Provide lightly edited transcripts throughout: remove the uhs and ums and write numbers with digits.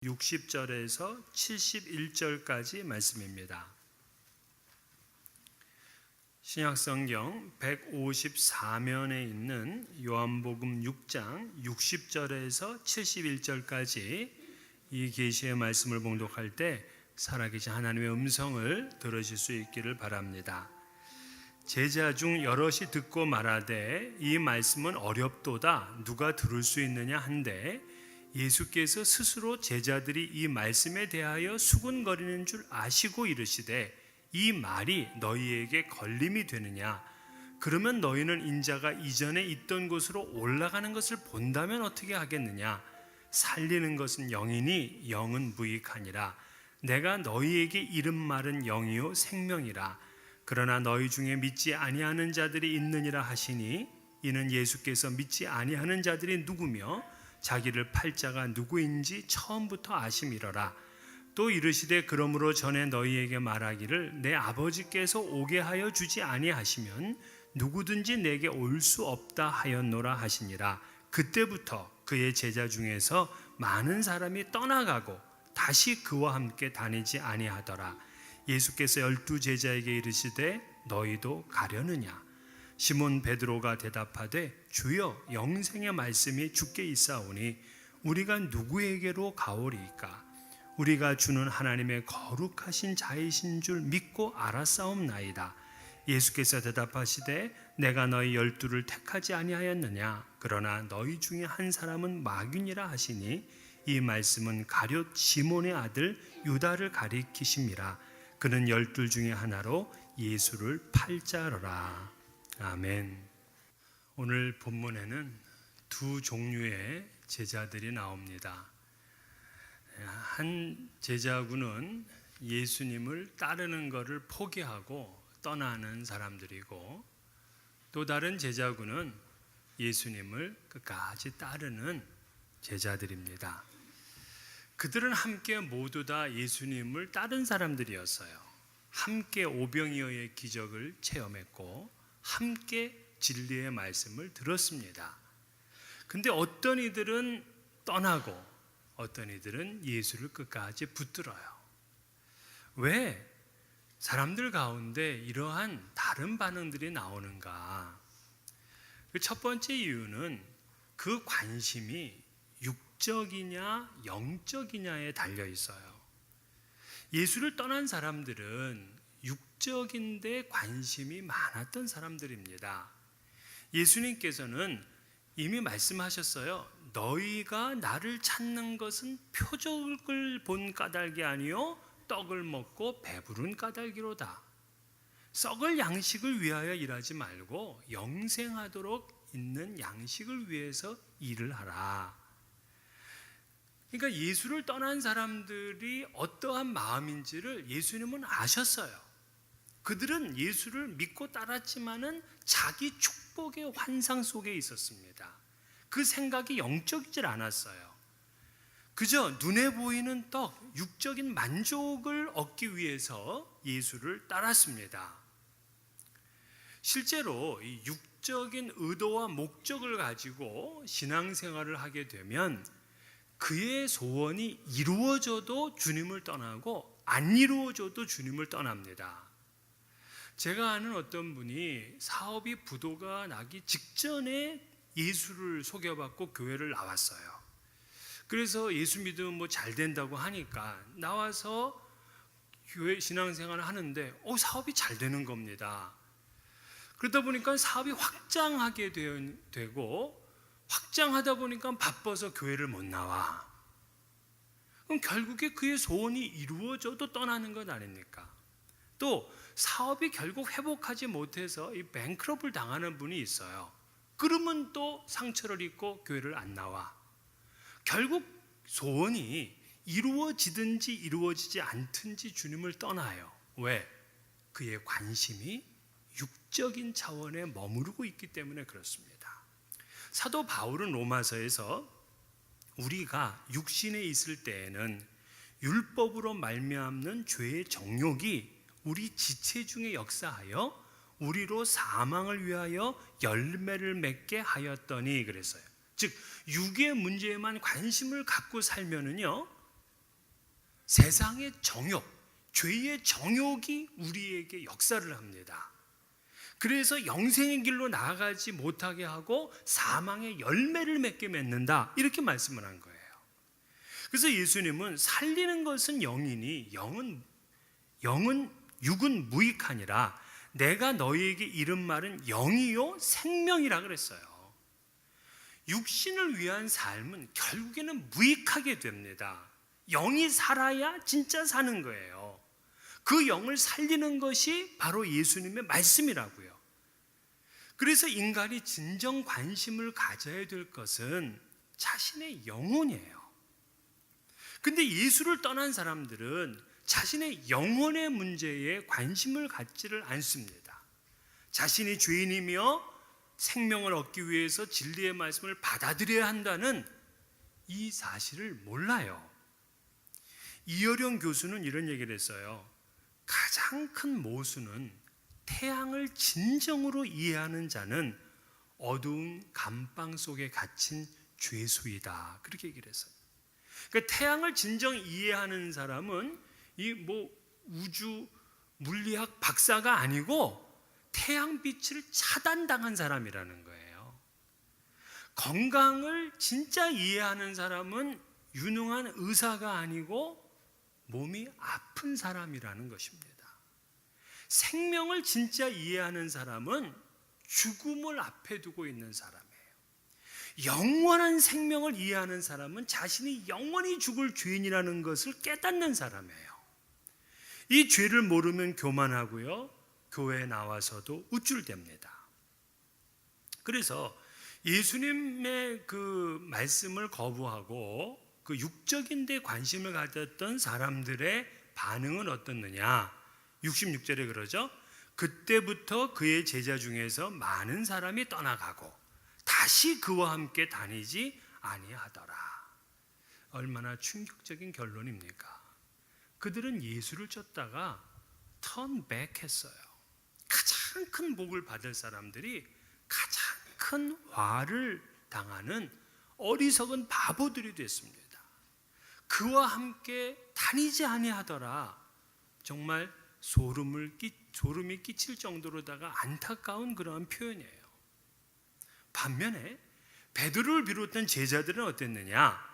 60절에서 71절까지 말씀입니다. 신약성경 154면에 있는 요한복음 6장 60절에서 71절까지 이 계시의 말씀을 봉독할 때 살아계신 하나님의 음성을 들으실 수 있기를 바랍니다. 제자 중 여럿이 듣고 말하되 이 말씀은 어렵도다 누가 들을 수 있느냐 한데 예수께서 스스로 제자들이 이 말씀에 대하여 수군거리는 줄 아시고 이르시되 이 말이 너희에게 걸림이 되느냐? 그러면 너희는 인자가 이전에 있던 곳으로 올라가는 것을 본다면 어떻게 하겠느냐? 살리는 것은 영이니 영은 무익하니라. 내가 너희에게 이른 말은 영이요 생명이라. 그러나 너희 중에 믿지 아니하는 자들이 있느니라 하시니 이는 예수께서 믿지 아니하는 자들이 누구며 자기를 팔 자가 누구인지 처음부터 아심이러라. 또 이르시되 그러므로 전에 너희에게 말하기를 내 아버지께서 오게 하여 주지 아니하시면 누구든지 내게 올 수 없다 하였노라 하시니라. 그때부터 그의 제자 중에서 많은 사람이 떠나가고 다시 그와 함께 다니지 아니하더라. 예수께서 12 제자에게 이르시되 너희도 가려느냐? 시몬 베드로가 대답하되 주여 영생의 말씀이 주께 있사오니 우리가 누구에게로 가오리이까? 우리가 주는 하나님의 거룩하신 자이신 줄 믿고 알았사옵나이다. 예수께서 대답하시되 내가 너희 12를 택하지 아니하였느냐? 그러나 너희 중에 한 사람은 마귀니라 하시니 이 말씀은 가룟 시몬의 아들 유다를 가리키심이라. 그는 12 중에 하나로 예수를 팔 자로라. 아멘. 오늘 본문에는 두 종류의 제자들이 나옵니다. 한 제자군은 예수님을 따르는 것을 포기하고 떠나는 사람들이고 또 다른 제자군은 예수님을 끝까지 따르는 제자들입니다. 그들은 함께 모두 다 예수님을 따른 사람들이었어요. 함께 오병이어의 기적을 체험했고 함께 진리의 말씀을 들었습니다. 근데 어떤 이들은 떠나고 어떤 이들은 예수를 끝까지 붙들어요. 왜 사람들 가운데 이러한 다른 반응들이 나오는가? 그 첫 번째 이유는 그 관심이 육적이냐 영적이냐에 달려 있어요. 예수를 떠난 사람들은 육적인데 관심이 많았던 사람들입니다. 예수님께서는 이미 말씀하셨어요. 너희가 나를 찾는 것은 표적을 본 까닭이 아니요 떡을 먹고 배부른 까닭이로다. 썩을 양식을 위하여 일하지 말고 영생하도록 있는 양식을 위해서 일을 하라. 그러니까 예수를 떠난 사람들이 어떠한 마음인지를 예수님은 아셨어요. 그들은 예수를 믿고 따랐지만은 자기 축복의 환상 속에 있었습니다. 그 생각이 영적이질 않았어요. 그저 눈에 보이는 떡, 육적인 만족을 얻기 위해서 예수를 따랐습니다. 실제로 이 육적인 의도와 목적을 가지고 신앙생활을 하게 되면 그의 소원이 이루어져도 주님을 떠나고 안 이루어져도 주님을 떠납니다. 제가 아는 어떤 분이 사업이 부도가 나기 직전에 예수를 소개받고 교회를 나왔어요. 그래서 예수 믿으면 뭐 잘 된다고 하니까 나와서 교회 신앙생활을 하는데 사업이 잘 되는 겁니다. 그러다 보니까 사업이 확장하게 되고 확장하다 보니까 바빠서 교회를 못 나와. 그럼 결국에 그의 소원이 이루어져도 떠나는 것 아닙니까? 또 사업이 결국 회복하지 못해서 이 뱅크럽을 당하는 분이 있어요. 그러면 또 상처를 입고 교회를 안 나와. 결국 소원이 이루어지든지 이루어지지 않든지 주님을 떠나요. 왜? 그의 관심이 육적인 차원에 머무르고 있기 때문에 그렇습니다. 사도 바울은 로마서에서 우리가 육신에 있을 때에는 율법으로 말미암는 죄의 정욕이 우리 지체 중에 역사하여 우리로 사망을 위하여 열매를 맺게 하였더니 그랬어요. 즉 육의 문제에만 관심을 갖고 살면은요 세상의 정욕, 죄의 정욕이 우리에게 역사를 합니다. 그래서 영생의 길로 나아가지 못하게 하고 사망의 열매를 맺게 맺는다, 이렇게 말씀을 한 거예요. 그래서 예수님은 살리는 것은 영이니 육은 무익하니라, 내가 너희에게 이른 말은 영이요 생명이라 그랬어요. 육신을 위한 삶은 결국에는 무익하게 됩니다. 영이 살아야 진짜 사는 거예요. 그 영을 살리는 것이 바로 예수님의 말씀이라고요. 그래서 인간이 진정 관심을 가져야 될 것은 자신의 영혼이에요. 근데 예수를 떠난 사람들은 자신의 영혼의 문제에 관심을 갖지를 않습니다. 자신이 죄인이며 생명을 얻기 위해서 진리의 말씀을 받아들여야 한다는 이 사실을 몰라요. 이어령 교수는 이런 얘기를 했어요. 가장 큰 모순은 태양을 진정으로 이해하는 자는 어두운 감방 속에 갇힌 죄수이다, 그렇게 얘기를 했어요. 그러니까 태양을 진정 이해하는 사람은 이 우주 물리학 박사가 아니고 태양빛을 차단당한 사람이라는 거예요. 건강을 진짜 이해하는 사람은 유능한 의사가 아니고 몸이 아픈 사람이라는 것입니다. 생명을 진짜 이해하는 사람은 죽음을 앞에 두고 있는 사람이에요. 영원한 생명을 이해하는 사람은 자신이 영원히 죽을 죄인이라는 것을 깨닫는 사람이에요. 이 죄를 모르면 교만하고요, 교회에 나와서도 우쭐댑니다. 그래서 예수님의 그 말씀을 거부하고 그 육적인 데 관심을 가졌던 사람들의 반응은 어떻느냐? 66절에 그러죠. 그때부터 그의 제자 중에서 많은 사람이 떠나가고 다시 그와 함께 다니지 아니하더라. 얼마나 충격적인 결론입니까? 그들은 예수를 쫓다가 턴백했어요. 가장 큰 복을 받을 사람들이 가장 큰 화를 당하는 어리석은 바보들이 됐습니다. 그와 함께 다니지 아니하더라. 정말 소름이 끼칠 정도로다가 안타까운 그러한 표현이에요. 반면에 베드로를 비롯한 제자들은 어땠느냐?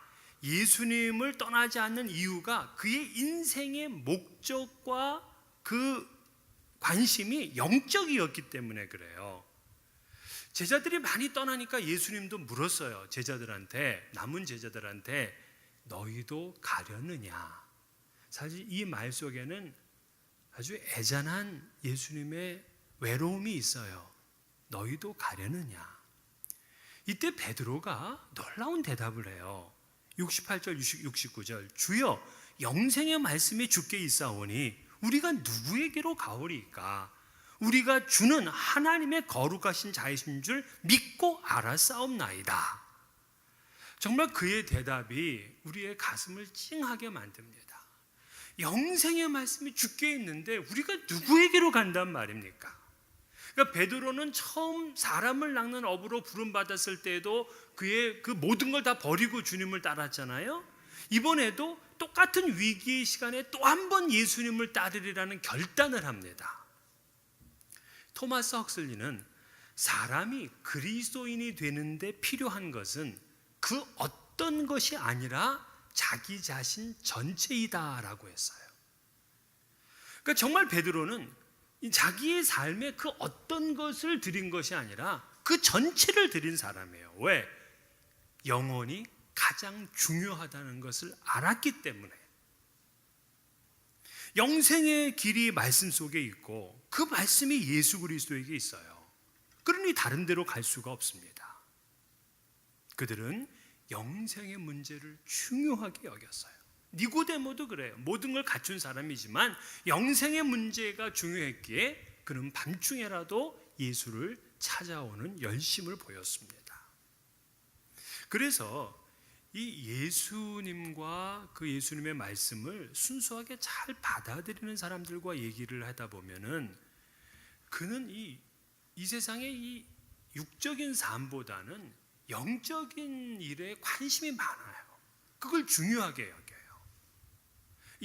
예수님을 떠나지 않는 이유가 그의 인생의 목적과 그 관심이 영적이었기 때문에 그래요. 제자들이 많이 떠나니까 예수님도 물었어요. 남은 제자들한테 너희도 가려느냐? 사실 이 말 속에는 아주 애잔한 예수님의 외로움이 있어요. 너희도 가려느냐? 이때 베드로가 놀라운 대답을 해요. 68절 69절 주여 영생의 말씀이 주께 있사오니 우리가 누구에게로 가오리이까? 우리가 주는 하나님의 거룩하신 자이신 줄 믿고 알았사옵나이다. 정말 그의 대답이 우리의 가슴을 찡하게 만듭니다. 영생의 말씀이 주께 있는데 우리가 누구에게로 간단 말입니까? 그러니까 베드로는 처음 사람을 낚는 어부로 부름받았을 때에도 그의 그 모든 걸 다 버리고 주님을 따랐잖아요. 이번에도 똑같은 위기의 시간에 또 한 번 예수님을 따르리라는 결단을 합니다. 토마스 헉슬리는 사람이 그리스도인이 되는데 필요한 것은 그 어떤 것이 아니라 자기 자신 전체이다라고 했어요. 그러니까 정말 베드로는 자기의 삶에 그 어떤 것을 드린 것이 아니라 그 전체를 드린 사람이에요. 왜? 영혼이 가장 중요하다는 것을 알았기 때문에. 영생의 길이 말씀 속에 있고 그 말씀이 예수 그리스도에게 있어요. 그러니 다른 데로 갈 수가 없습니다. 그들은 영생의 문제를 중요하게 여겼어요. 니고데모도 그래요. 모든 걸 갖춘 사람이지만 영생의 문제가 중요했기에 그는 밤중에라도 예수를 찾아오는 열심을 보였습니다. 그래서 이 예수님과 그 예수님의 말씀을 순수하게 잘 받아들이는 사람들과 얘기를 하다 보면은 그는 이 세상의 이 육적인 삶보다는 영적인 일에 관심이 많아요. 그걸 중요하게 여겨요.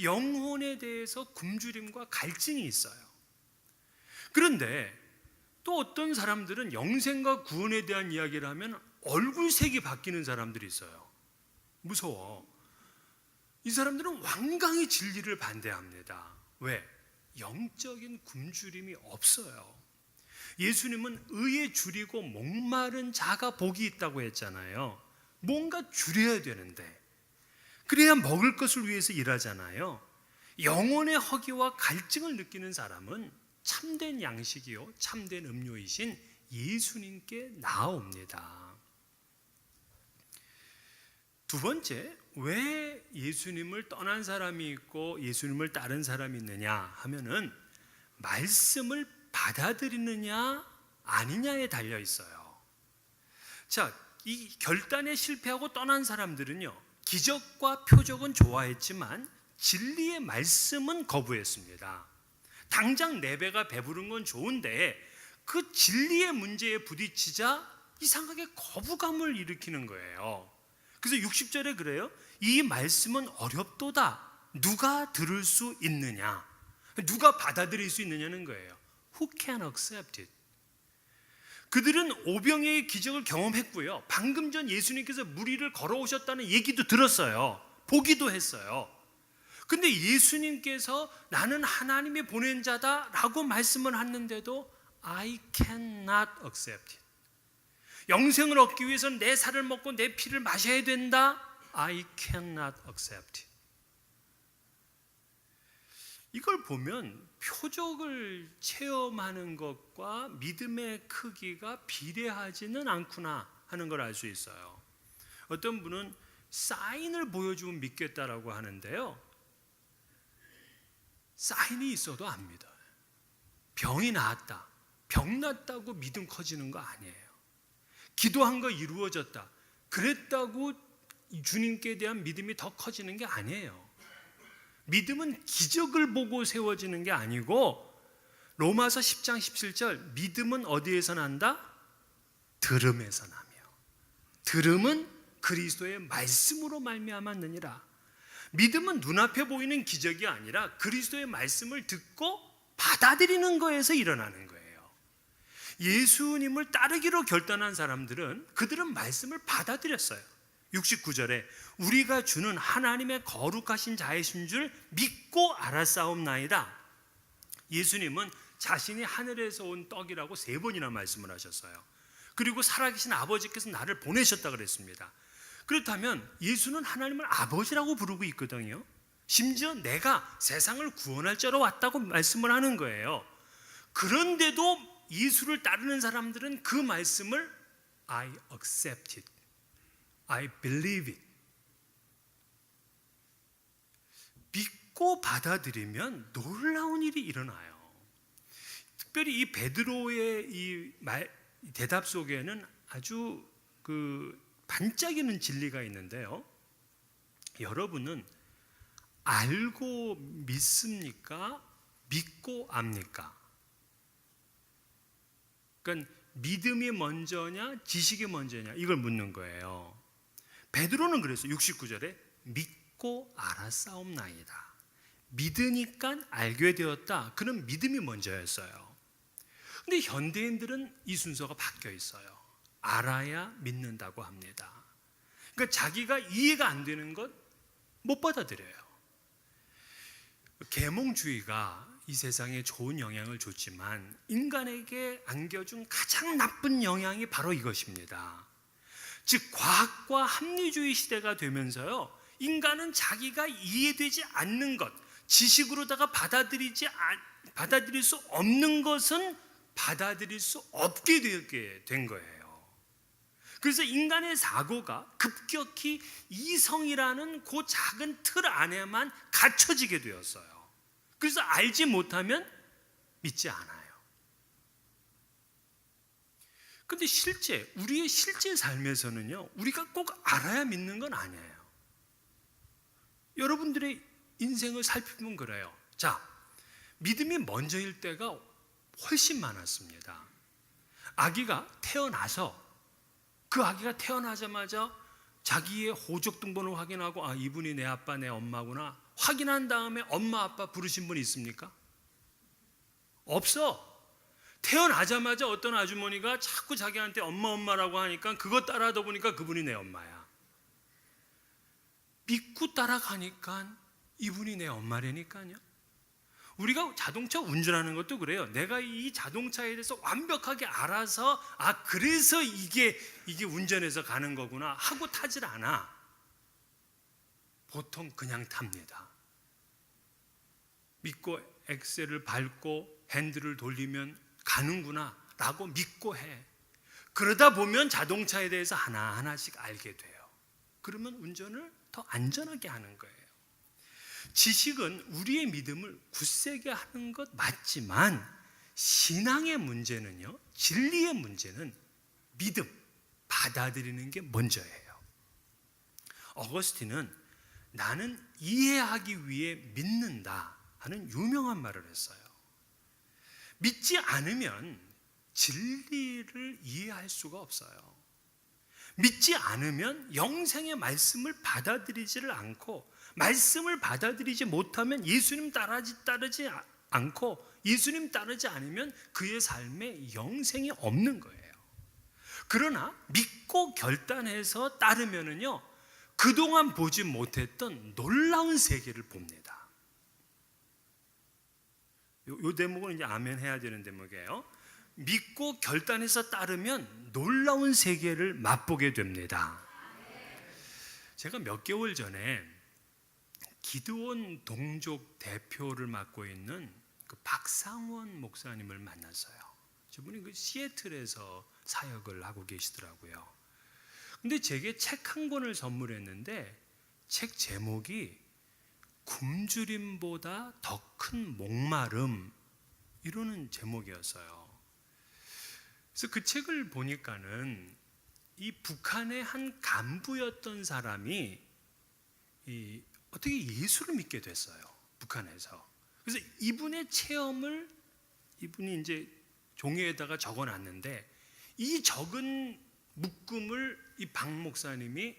영혼에 대해서 굶주림과 갈증이 있어요. 그런데 또 어떤 사람들은 영생과 구원에 대한 이야기를 하면 얼굴색이 바뀌는 사람들이 있어요. 무서워. 이 사람들은 완강히 진리를 반대합니다. 왜? 영적인 굶주림이 없어요. 예수님은 의에 줄이고 목마른 자가 복이 있다고 했잖아요. 뭔가 줄여야 되는데 그래야 먹을 것을 위해서 일하잖아요. 영혼의 허기와 갈증을 느끼는 사람은 참된 양식이요 참된 음료이신 예수님께 나아옵니다. 두 번째, 왜 예수님을 떠난 사람이 있고 예수님을 따른 사람이 있느냐 하면은 말씀을 받아들이느냐 아니냐에 달려 있어요. 자, 이 결단에 실패하고 떠난 사람들은요, 기적과 표적은 좋아했지만 진리의 말씀은 거부했습니다. 당장 내 배가 배부른 건 좋은데 그 진리의 문제에 부딪히자 이상하게 거부감을 일으키는 거예요. 그래서 60절에 그래요. 이 말씀은 어렵도다. 누가 들을 수 있느냐? 누가 받아들일 수 있느냐는 거예요. Who can accept it? 그들은 오병이의 기적을 경험했고요. 방금 전 예수님께서 물 위를 걸어오셨다는 얘기도 들었어요. 보기도 했어요. 근데 예수님께서 나는 하나님이 보낸 자다라고 말씀을 하는데도 I cannot accept it. 영생을 얻기 위해서는 내 살을 먹고 내 피를 마셔야 된다. I cannot accept it. 이걸 보면 표적을 체험하는 것과 믿음의 크기가 비례하지는 않구나 하는 걸 알 수 있어요. 어떤 분은 사인을 보여주면 믿겠다라고 하는데요, 사인이 있어도 안 믿어요. 병이 나았다, 병 났다고 믿음 커지는 거 아니에요. 기도한 거 이루어졌다, 그랬다고 주님께 대한 믿음이 더 커지는 게 아니에요. 믿음은 기적을 보고 세워지는 게 아니고, 로마서 10장 17절 믿음은 어디에서 난다? 들음에서 나며 들음은 그리스도의 말씀으로 말미암았느니라. 믿음은 눈앞에 보이는 기적이 아니라 그리스도의 말씀을 듣고 받아들이는 거에서 일어나는 거예요. 예수님을 따르기로 결단한 사람들은 그들은 말씀을 받아들였어요. 69절에 우리가 주는 하나님의 거룩하신 자이신 줄 믿고 알았사옵나이다. 예수님은 자신이 하늘에서 온 떡이라고 3번이나 말씀을 하셨어요. 그리고 살아계신 아버지께서 나를 보내셨다 그랬습니다. 그렇다면 예수는 하나님을 아버지라고 부르고 있거든요. 심지어 내가 세상을 구원할 자로 왔다고 말씀을 하는 거예요. 그런데도 예수를 따르는 사람들은 그 말씀을 I accept it, I believe it, 믿고 받아들이면 놀라운 일이 일어나요. 특별히 이 베드로의 이 대답 속에는 아주 반짝이는 진리가 있는데요. 여러분은 알고 믿습니까? 믿고 압니까? 그러니까 믿음이 먼저냐 지식이 먼저냐 이걸 묻는 거예요. 베드로는 그랬어요. 69절에 믿고 알았사옵나이다. 믿으니까 알게 되었다. 그는 믿음이 먼저였어요. 근데 현대인들은 이 순서가 바뀌어 있어요. 알아야 믿는다고 합니다. 그러니까 자기가 이해가 안 되는 것 못 받아들여요. 계몽주의가 이 세상에 좋은 영향을 줬지만 인간에게 안겨준 가장 나쁜 영향이 바로 이것입니다. 즉 과학과 합리주의 시대가 되면서요, 인간은 자기가 이해되지 않는 것, 지식으로다가 받아들일 수 없는 것은 받아들일 수 없게 되게 된 거예요. 그래서 인간의 사고가 급격히 이성이라는 그 작은 틀 안에만 갇혀지게 되었어요. 그래서 알지 못하면 믿지 않아요. 근데 우리의 실제 삶에서는요, 우리가 꼭 알아야 믿는 건 아니에요. 여러분들의 인생을 살펴보면 그래요. 자, 믿음이 먼저일 때가 훨씬 많았습니다. 아기가 태어나서 그 아기가 태어나자마자 자기의 호적 등본을 확인하고 이분이 내 아빠 내 엄마구나 확인한 다음에 엄마 아빠 부르신 분 있습니까? 없어. 태어나자마자 어떤 아주머니가 자꾸 자기한테 엄마라고 하니까 그거 따라하다 보니까 그분이 내 엄마야. 믿고 따라가니까 이분이 내 엄마라니까요. 우리가 자동차 운전하는 것도 그래요. 내가 이 자동차에 대해서 완벽하게 알아서 그래서 이게 운전해서 가는 거구나 하고 타질 않아. 보통 그냥 탑니다. 믿고 엑셀을 밟고 핸들을 돌리면 가는구나 라고 믿고 해. 그러다 보면 자동차에 대해서 하나하나씩 알게 돼요. 그러면 운전을 더 안전하게 하는 거예요. 지식은 우리의 믿음을 굳세게 하는 것 맞지만 신앙의 문제는요, 진리의 문제는 믿음, 받아들이는 게 먼저예요. 어거스틴은 나는 이해하기 위해 믿는다 하는 유명한 말을 했어요. 믿지 않으면 진리를 이해할 수가 없어요. 믿지 않으면 영생의 말씀을 받아들이지를 않고, 말씀을 받아들이지 못하면 예수님 따르지 않고, 예수님 따르지 않으면 그의 삶에 영생이 없는 거예요. 그러나 믿고 결단해서 따르면은요, 그동안 보지 못했던 놀라운 세계를 봅니다. 요 대목은 이제 아멘 해야 되는 대목이에요. 믿고 결단해서 따르면 놀라운 세계를 맛보게 됩니다. 제가 몇 개월 전에 기드온 동족 대표를 맡고 있는 그 박상원 목사님을 만났어요. 저분이 그 시애틀에서 사역을 하고 계시더라고요. 근데 제게 책 한 권을 선물했는데 책 제목이 굶주림보다 더 큰 목마름, 이러는 제목이었어요. 그래서 그 책을 보니까는 이 북한의 한 간부였던 사람이 어떻게 예수를 믿게 됐어요, 북한에서. 그래서 이분의 체험을 이분이 이제 종이에다가 적어놨는데, 이 적은 묶음을 이 박 목사님이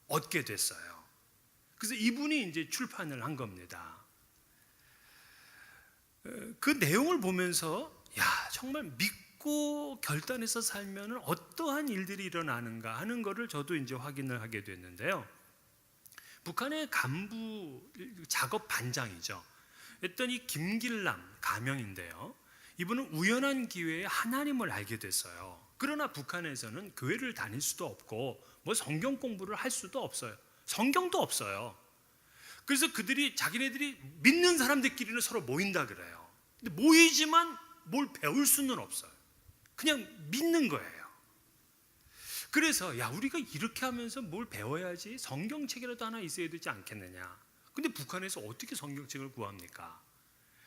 얻게 됐어요. 그래서 이분이 이제 출판을 한 겁니다. 그 내용을 보면서 정말 믿고 결단해서 살면 어떠한 일들이 일어나는가 하는 것을 저도 이제 확인을 하게 됐는데요. 북한의 간부 작업 반장이죠. 했던 이 김길남 가명인데요. 이분은 우연한 기회에 하나님을 알게 됐어요. 그러나 북한에서는 교회를 다닐 수도 없고 뭐 성경 공부를 할 수도 없어요. 성경도 없어요. 그래서 그들이 자기네들이 믿는 사람들끼리는 서로 모인다 그래요. 근데 모이지만 뭘 배울 수는 없어요. 그냥 믿는 거예요. 그래서 우리가 이렇게 하면서 뭘 배워야지, 성경책이라도 하나 있어야 되지 않겠느냐. 근데 북한에서 어떻게 성경책을 구합니까?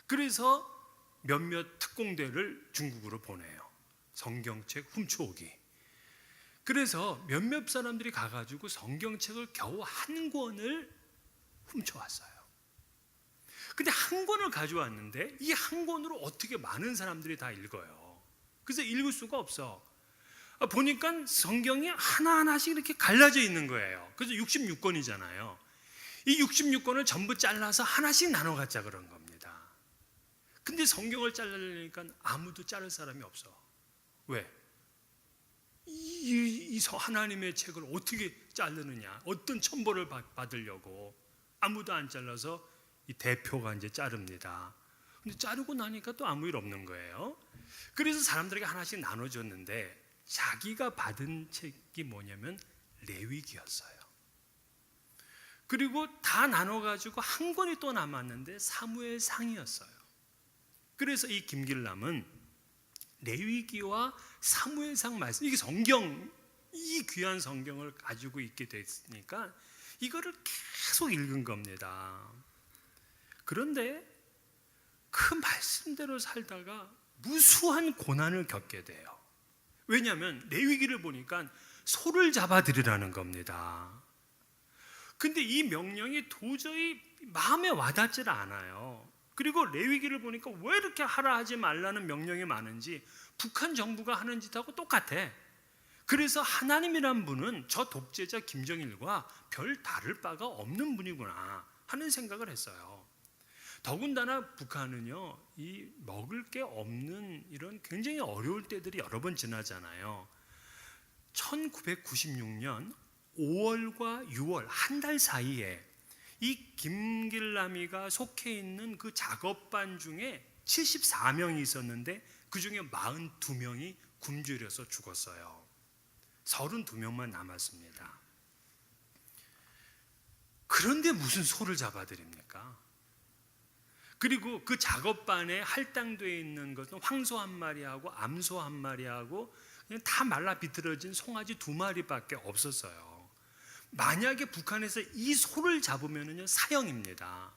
그래서 몇몇 특공대를 중국으로 보내요. 성경책 훔쳐오기. 그래서 몇몇 사람들이 가가지고 성경책을 겨우 한 권을 훔쳐왔어요. 근데 한 권을 가져왔는데 이 한 권으로 어떻게 많은 사람들이 다 읽어요. 그래서 읽을 수가 없어. 보니까 성경이 하나하나씩 이렇게 갈라져 있는 거예요. 그래서 66권이잖아요. 이 66권을 전부 잘라서 하나씩 나눠 갖자 그런 겁니다. 근데 성경을 자르려니까 아무도 자를 사람이 없어. 왜? 이 하나님의 책을 어떻게 자르느냐, 어떤 천벌을 받으려고. 아무도 안 잘라서 이 대표가 이제 자릅니다. 근데 자르고 나니까 또 아무 일 없는 거예요. 그래서 사람들에게 하나씩 나눠줬는데 자기가 받은 책이 뭐냐면 레위기였어요. 그리고 다 나눠가지고 한 권이 또 남았는데 사무엘상이었어요. 그래서 이 김길남은 레위기와 사무엘상 말씀, 이게 성경, 이 귀한 성경을 가지고 있게 됐으니까 이거를 계속 읽은 겁니다. 그런데 그 말씀대로 살다가 무수한 고난을 겪게 돼요. 왜냐하면 레위기를 보니까 소를 잡아들이라는 겁니다. 근데 이 명령이 도저히 마음에 와닿질 않아요. 그리고 레위기를 보니까 왜 이렇게 하라 하지 말라는 명령이 많은지 북한 정부가 하는 짓하고 똑같아. 그래서 하나님이란 분은 저 독재자 김정일과 별 다를 바가 없는 분이구나 하는 생각을 했어요. 더군다나 북한은요, 이 먹을 게 없는 이런 굉장히 어려울 때들이 여러 번 지나잖아요. 1996년 5월과 6월 한 달 사이에 이 김길남이가 속해 있는 그 작업반 중에 74명이 있었는데 그 중에 42명이 굶주려서 죽었어요. 32명만 남았습니다. 그런데 무슨 소를 잡아드립니까? 그리고 그 작업반에 할당되어 있는 것은 황소 한 마리하고 암소 한 마리하고 그냥 다 말라 비틀어진 송아지 2마리밖에 없었어요. 만약에 북한에서 이 소를 잡으면은요, 사형입니다.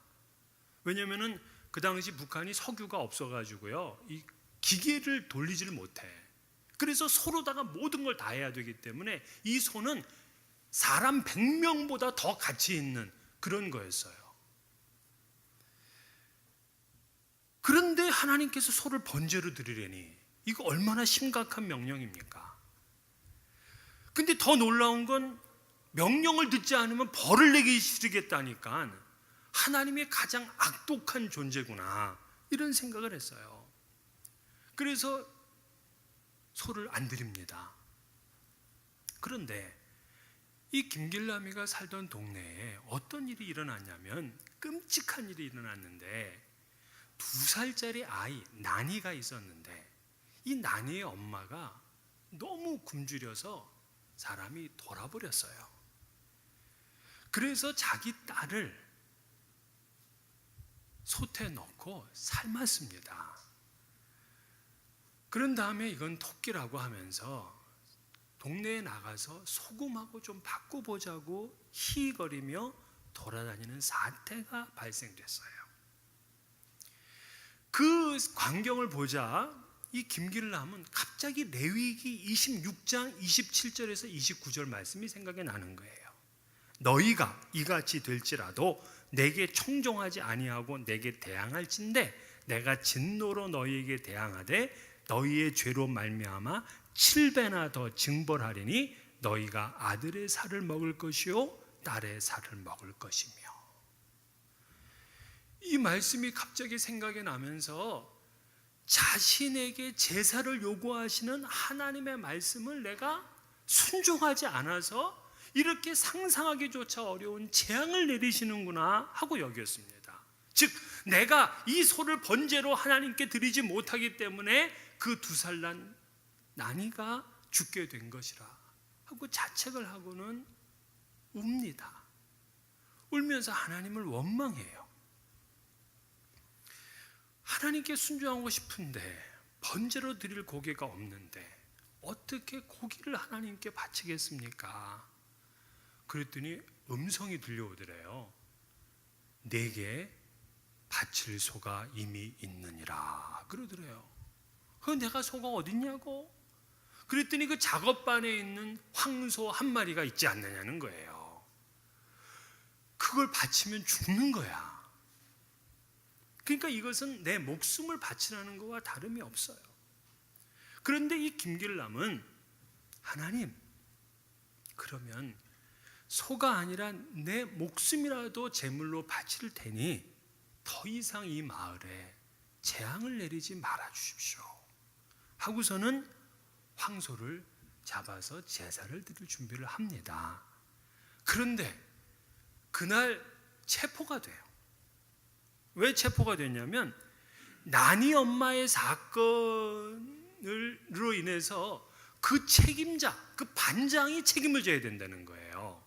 왜냐면은 그 당시 북한이 석유가 없어가지고요, 이 기계를 돌리지를 못해. 그래서 소로다가 모든 걸 다 해야 되기 때문에 이 소는 사람 100명보다 더 가치 있는 그런 거였어요. 그런데 하나님께서 소를 번제로 드리려니 이거 얼마나 심각한 명령입니까? 근데 더 놀라운 건 명령을 듣지 않으면 벌을 내기 싫겠다니까 하나님의 가장 악독한 존재구나 이런 생각을 했어요. 그래서 소를 안 드립니다. 그런데 이 김길남이가 살던 동네에 어떤 일이 일어났냐면 끔찍한 일이 일어났는데 2살짜리 아이 나니가 있었는데 이 나니의 엄마가 너무 굶주려서 사람이 돌아버렸어요. 그래서 자기 딸을 솥에 넣고 삶았습니다. 그런 다음에 이건 토끼라고 하면서 동네에 나가서 소금하고 좀 바꿔보자고 희거리며 돌아다니는 사태가 발생됐어요. 그 광경을 보자 이 김길남은 갑자기 레위기 26장 27절에서 29절 말씀이 생각이 나는 거예요. 너희가 이같이 될지라도 내게 청종하지 아니하고 내게 대항할진대 내가 진노로 너희에게 대항하되 너희의 죄로 말미암아 7배나 더 징벌하리니 너희가 아들의 살을 먹을 것이요 딸의 살을 먹을 것이며. 이 말씀이 갑자기 생각이 나면서 자신에게 제사를 요구하시는 하나님의 말씀을 내가 순종하지 않아서 이렇게 상상하기조차 어려운 재앙을 내리시는구나 하고 여겼습니다. 즉 내가 이 소를 번제로 하나님께 드리지 못하기 때문에 그 2살 난 나니가 죽게 된 것이라 하고 자책을 하고는 웁니다. 울면서 하나님을 원망해요. 하나님께 순종하고 싶은데 번제로 드릴 고기가 없는데 어떻게 고기를 하나님께 바치겠습니까? 그랬더니 음성이 들려오더래요. 내게 바칠 소가 이미 있느니라 그러더래요. 그 내가 소가 어딨냐고? 그랬더니 그 작업반에 있는 황소 한 마리가 있지 않느냐는 거예요. 그걸 바치면 죽는 거야. 그러니까 이것은 내 목숨을 바치라는 것과 다름이 없어요. 그런데 이 김길남은 하나님, 그러면 소가 아니라 내 목숨이라도 제물로 바칠 테니 더 이상 이 마을에 재앙을 내리지 말아 주십시오 하고서는 황소를 잡아서 제사를 드릴 준비를 합니다. 그런데 그날 체포가 돼요. 왜 체포가 됐냐면 나니 엄마의 사건으로 인해서 그 책임자, 그 반장이 책임을 져야 된다는 거예요.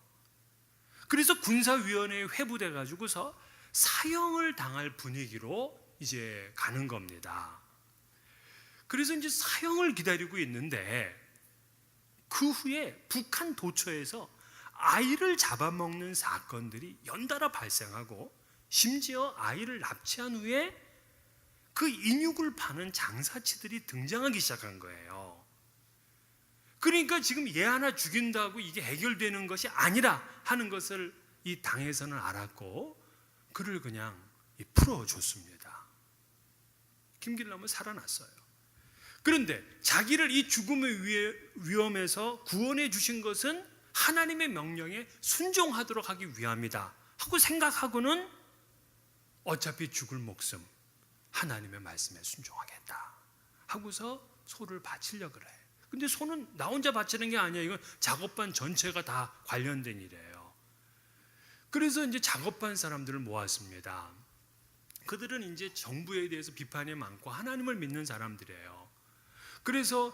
그래서 군사위원회에 회부돼 가지고서 사형을 당할 분위기로 이제 가는 겁니다. 그래서 이제 사형을 기다리고 있는데 그 후에 북한 도처에서 아이를 잡아먹는 사건들이 연달아 발생하고 심지어 아이를 납치한 후에 그 인육을 파는 장사치들이 등장하기 시작한 거예요. 그러니까 지금 얘 하나 죽인다고 이게 해결되는 것이 아니라 하는 것을 이 당에서는 알았고 그를 그냥 풀어줬습니다. 김길남은 살아났어요. 그런데 자기를 이 죽음의 위험에서 구원해 주신 것은 하나님의 명령에 순종하도록 하기 위함이다 하고 생각하고는 어차피 죽을 목숨 하나님의 말씀에 순종하겠다 하고서 소를 바치려고 그래. 근데 소는 나 혼자 바치는 게 아니야. 이건 작업반 전체가 다 관련된 일이에요. 그래서 이제 작업반 사람들을 모았습니다. 그들은 이제 정부에 대해서 비판이 많고 하나님을 믿는 사람들이에요. 그래서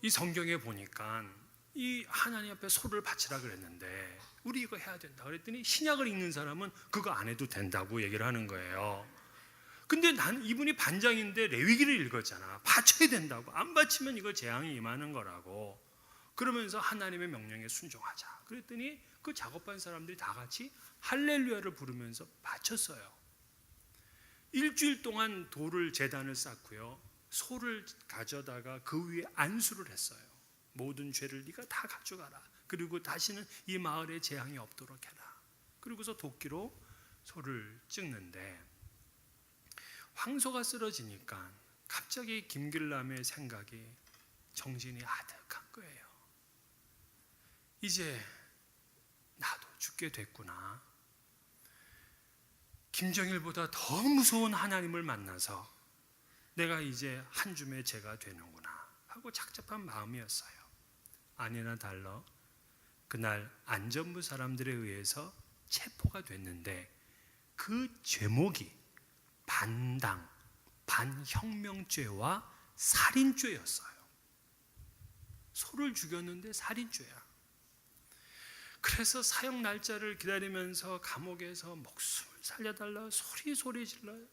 이 성경에 보니까 이 하나님 앞에 소를 바치라 그랬는데 우리 이거 해야 된다 그랬더니 신약을 읽는 사람은 그거 안 해도 된다고 얘기를 하는 거예요. 근데 이분이 반장인데 레위기를 읽었잖아. 바쳐야 된다고. 안 바치면 이거 재앙이 임하는 거라고. 그러면서 하나님의 명령에 순종하자. 그랬더니 그 작업반 사람들이 다 같이 할렐루야를 부르면서 바쳤어요. 일주일 동안 돌을 제단을 쌓고요. 소를 가져다가 그 위에 안수를 했어요. 모든 죄를 네가 다 가져가라. 그리고 다시는 이 마을에 재앙이 없도록 해라. 그리고서 도끼로 소를 찍는데 황소가 쓰러지니까 갑자기 김길남의 생각이 정신이 아득한 거예요. 이제 나도 죽게 됐구나. 김정일보다 더 무서운 하나님을 만나서 내가 이제 한 줌의 죄가 되는구나 하고 착잡한 마음이었어요. 아니나 달러 그날 안전부 사람들에 의해서 체포가 됐는데 그 죄목이 반당, 반혁명죄와 살인죄였어요. 소를 죽였는데 살인죄야. 그래서 사형 날짜를 기다리면서 감옥에서 목숨을 살려달라 소리 질러요.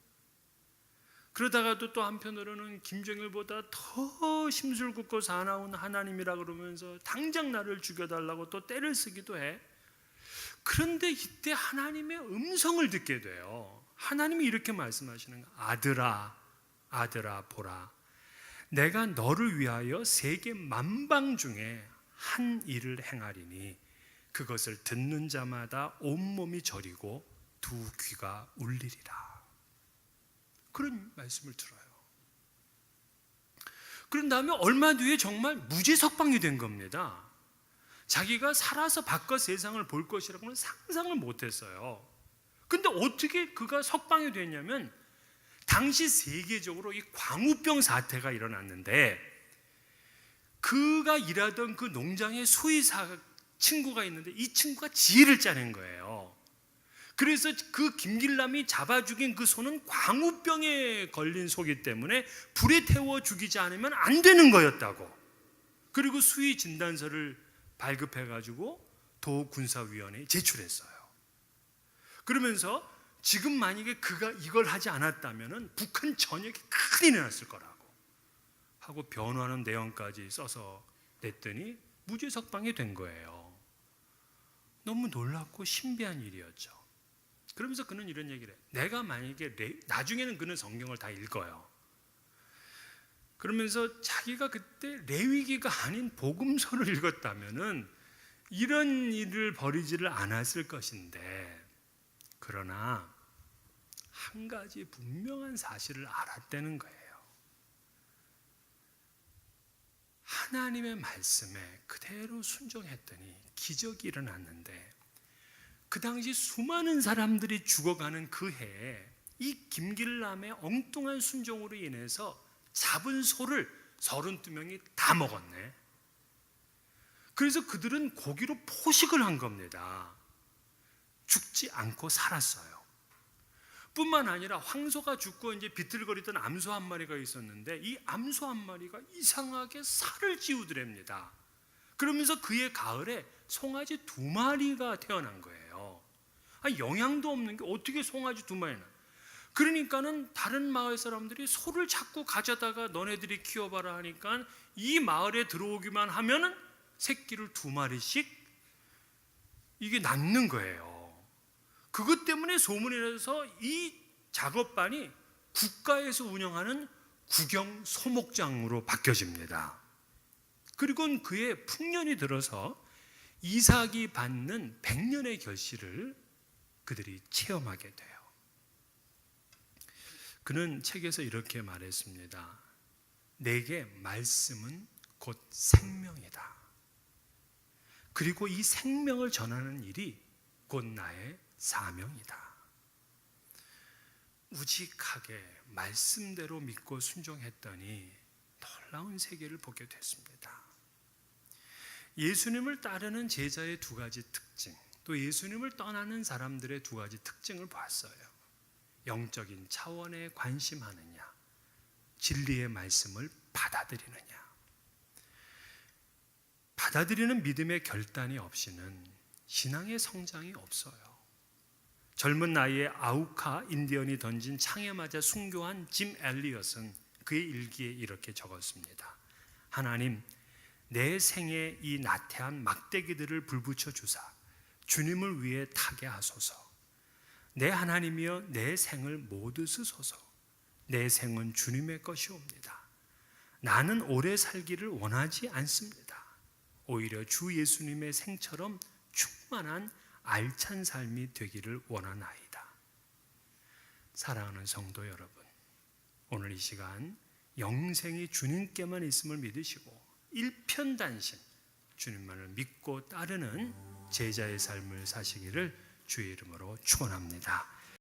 그러다가도 또 한편으로는 김정일보다 더 심술궂고 사나운 하나님이라 그러면서 당장 나를 죽여달라고 또 때를 쓰기도 해. 그런데 이때 하나님의 음성을 듣게 돼요. 하나님이 이렇게 말씀하시는 거야. 아들아, 아들아 보라. 내가 너를 위하여 세계 만방 중에 한 일을 행하리니 그것을 듣는 자마다 온몸이 저리고 두 귀가 울리리라. 그런 말씀을 들어요. 그런 다음에 얼마 뒤에 정말 무죄 석방이 된 겁니다. 자기가 살아서 바깥 세상을 볼 것이라고는 상상을 못했어요. 근데 어떻게 그가 석방이 됐냐면 당시 세계적으로 이 광우병 사태가 일어났는데 그가 일하던 그 농장에 수의사 친구가 있는데 이 친구가 지혜를 짜낸 거예요. 그래서 그 김길남이 잡아 죽인 그 소는 광우병에 걸린 소이기 때문에 불에 태워 죽이지 않으면 안 되는 거였다고. 그리고 수의 진단서를 발급해가지고 도군사위원회에 제출했어요. 그러면서 지금 만약에 그가 이걸 하지 않았다면 북한 전역에 큰일이 났을 거라고 하고 변호하는 내용까지 써서 냈더니 무죄 석방이 된 거예요. 너무 놀랍고 신비한 일이었죠. 그러면서 그는 이런 얘기를 해요. 내가 만약에 나중에는 그는 성경을 다 읽어요. 그러면서 자기가 그때 레위기가 아닌 복음서를 읽었다면은 이런 일을 벌이지를 않았을 것인데, 그러나 한 가지 분명한 사실을 알았다는 거예요. 하나님의 말씀에 그대로 순종했더니 기적이 일어났는데, 그 당시 수많은 사람들이 죽어가는 그 해에 이 김길남의 엉뚱한 순종으로 인해서 잡은 소를 32명이 다 먹었네. 그래서 그들은 고기로 포식을 한 겁니다. 죽지 않고 살았어요. 뿐만 아니라 황소가 죽고 이제 비틀거리던 암소 한 마리가 있었는데 이 암소 한 마리가 이상하게 살을 찌우더랍니다. 그러면서 그의 가을에 송아지 2마리가 태어난 거예요. 영양도 없는 게 어떻게 송아지 2마리나? 그러니까는 다른 마을 사람들이 소를 자꾸 가져다가 너네들이 키워봐라 하니까 이 마을에 들어오기만 하면은 새끼를 2마리씩 이게 낳는 거예요. 그것 때문에 소문이 나서 이 작업반이 국가에서 운영하는 국영 소목장으로 바뀌어집니다. 그리고 그의 풍년이 들어서 이삭이 받는 100년의 결실을 그들이 체험하게 돼요. 그는 책에서 이렇게 말했습니다. 내게 말씀은 곧 생명이다. 그리고 이 생명을 전하는 일이 곧 나의 사명이다. 우직하게 말씀대로 믿고 순종했더니 놀라운 세계를 보게 됐습니다. 예수님을 따르는 제자의 두 가지 특징, 또 예수님을 떠나는 사람들의 두 가지 특징을 봤어요. 영적인 차원에 관심하느냐, 진리의 말씀을 받아들이느냐. 받아들이는 믿음의 결단이 없이는 신앙의 성장이 없어요. 젊은 나이에 아우카 인디언이 던진 창에 맞아 순교한 짐 엘리엇은 그의 일기에 이렇게 적었습니다. 하나님, 내 생에 이 나태한 막대기들을 불붙여 주사 주님을 위해 타게 하소서. 내 하나님이여 내 생을 모두 쓰소서. 내 생은 주님의 것이옵니다. 나는 오래 살기를 원하지 않습니다. 오히려 주 예수님의 생처럼 충만한 알찬 삶이 되기를 원하나이다. 사랑하는 성도 여러분, 오늘 이 시간 영생이 주님께만 있음을 믿으시고 일편단심 주님만을 믿고 따르는 제자의 삶을 사시기를 주의 이름으로 축원합니다.